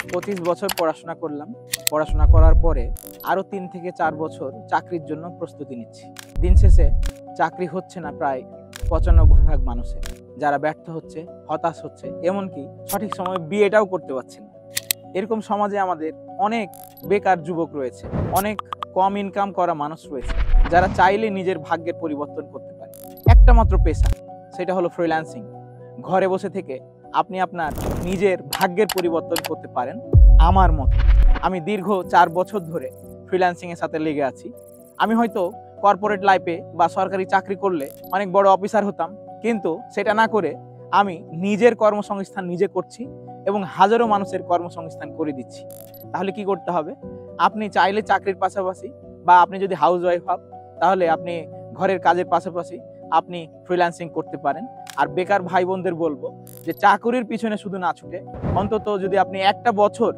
25 বছর পড়াশোনা করলাম। পড়াশোনা করার পরে আরও 3 থেকে 4 বছর চাকরির জন্য প্রস্তুতি নিচ্ছি। দিন শেষে চাকরি হচ্ছে না প্রায় 95% মানুষের, যারা ব্যর্থ হচ্ছে, হতাশ হচ্ছে, এমনকি সঠিক সময়ে বিয়েটাও করতে পারছে না। এরকম সমাজে আমাদের অনেক বেকার যুবক রয়েছে, অনেক কম ইনকাম করা মানুষ রয়েছে, যারা চাইলে নিজের ভাগ্যের পরিবর্তন করতে পারে। একটা মাত্র পেশা, সেটা হলো ফ্রিল্যান্সিং। ঘরে বসে থেকে আপনি আপনার নিজের ভাগ্যের পরিবর্তন করতে পারেন। আমার মতো আমি দীর্ঘ 4 বছর ধরে ফ্রিল্যান্সিংয়ের সাথে লেগে আছি। আমি হয়তো কর্পোরেট লাইফে বা সরকারি চাকরি করলে অনেক বড় অফিসার হতাম, কিন্তু সেটা না করে আমি নিজের কর্মসংস্থান নিজে করছি এবং হাজারো মানুষের কর্মসংস্থান করে দিচ্ছি। তাহলে কি করতে হবে? আপনি চাইলে চাকরির পাশাপাশি, বা আপনি যদি হাউস ওয়াইফ হন, তাহলে আপনি ঘরের কাজের পাশাপাশি আপনি ফ্রিল্যান্সিং করতে পারেন। আর বেকার ভাই বোনদের বলবো যে চাকরির পিছনে শুধু না ছুটে অন্তত যদি আপনি একটা বছর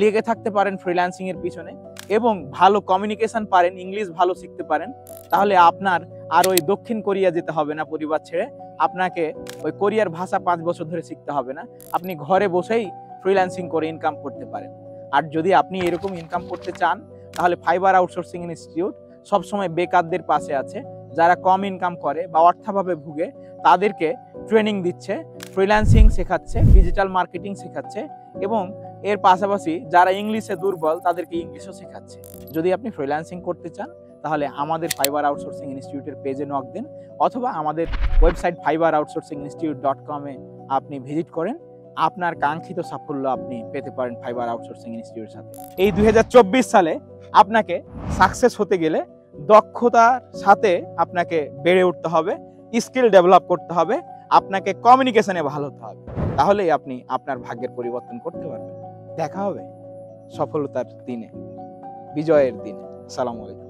লেগে থাকতে পারেন ফ্রিল্যান্সিং এর পিছনে এবং ভালো কমিউনিকেশন পারেন, ইংলিশ ভালো শিখতে পারেন, তাহলে আপনার আর ওই দক্ষিণ কোরিয়া যেতে হবে না পরিবার ছেড়ে। আপনাকে ওই কোরিয়ার ভাষা 5 বছর ধরে শিখতে হবে না। আপনি ঘরে বসেই ফ্রিল্যান্সিং করে ইনকাম করতে পারেন। আর যদি আপনি এরকম ইনকাম করতে চান, তাহলে ফাইবার আউটসোর্সিং ইনস্টিটিউট সবসময় বেকারদের পাশে আছে। যারা কম ইনকাম করে বা অর্থাভাবে ভুগে, তাদেরকে ট্রেনিং দিচ্ছে, ফ্রিল্যান্সিং শেখাচ্ছে, ডিজিটাল মার্কেটিং শেখাচ্ছে এবং এর পাশাপাশি যারা ইংলিশে দুর্বল তাদেরকে ইংলিশও শেখাচ্ছে। যদি আপনি ফ্রিল্যান্সিং করতে চান, তাহলে আমাদের ফাইবার আউটসোর্সিং ইনস্টিটিউটের পেজে নক দেন, অথবা আমাদের ওয়েবসাইট fiberoutsourcinginstitute.com-এ আপনি ভিজিট করেন। আপনার কাঙ্ক্ষিত সাফল্য আপনি পেতে পারেন ফাইবার আউটসোর্সিং ইনস্টিটিউটের সাথে। এই 2024 সালে আপনাকে সাকসেস হতে গেলে দক্ষতার সাথে আপনাকে বেড়ে উঠতে হবে, স্কিল ডেভেলপ করতে হবে, আপনাকে কমিউনিকেশনে ভালো হতে হবে। তাহলেই আপনি আপনার ভাগ্যের পরিবর্তন করতে পারবেন। দেখা হবে সফলতার দিনে, বিজয়ের দিনে। আসসালামু আলাইকুম।